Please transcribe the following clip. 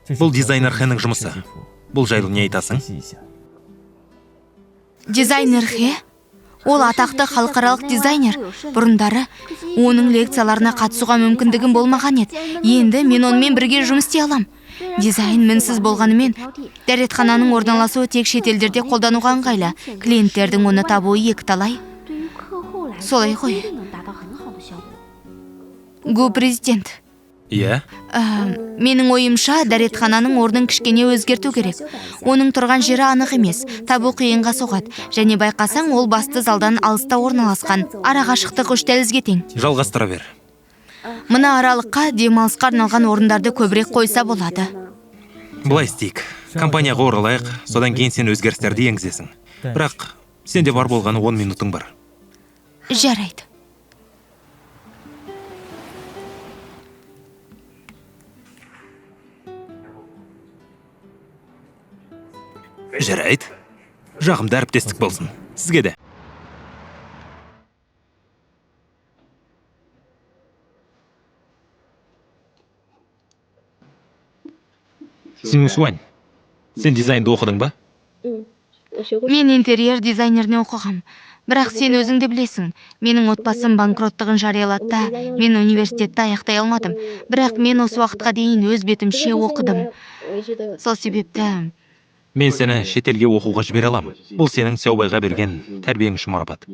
Бұл дизайнер Хэнің жұмысы. Бұл жайлы не айтасың? Дизайнер Хэ? Ол атақты халықаралық дизайнер. Бұрындары оның лекцияларына қатысуға мүмкіндігім болмаған еді. Енді мен онымен бірге жұмыс істей алам. Дизайн мінсіз болғанымен, дәретхананың орналасуы тек шетелдерде қолдануға ыңғайлы. Клиенттердің оны табуы екіталай. Солай ғой. Гу президент. Иә? Менің ойымша, дәретхананың орнын кішкене өзгерту керек. Оның тұрған жері анық емес, табу қиынға соғады. Және байқасаң, ол басты залдан алыста орналасқан. Арақашықтық 3 дәлізге тең. Жалғастыра бер. Мына аралыққа демалысқа арналған орындарды көбірек қойса болады. Былай істейік. Компанияға оралайық, содан кейін сен өзгерістерді енгізесің. Бірақ сенде бар болғаны 10 минутың бар. Жарайды. Жарайды. Жағымды әріптестік болсын. Сізге де. Син Усуань, сен дизайнды оқыдың ба? Мен интерьер дизайнеріне оқығам. Бірақ сен өзің де білесің, менің отбасым банкроттығын жариялады да, мен университетті аяқтай алмадым. Бірақ мен осы уақытқа дейін өз бетімше оқыдым. Сол себепті... Мен сені шетелге оқуға жібере аламын. Бұл сенің Сяобайға берген тәрбиең үшін марапат.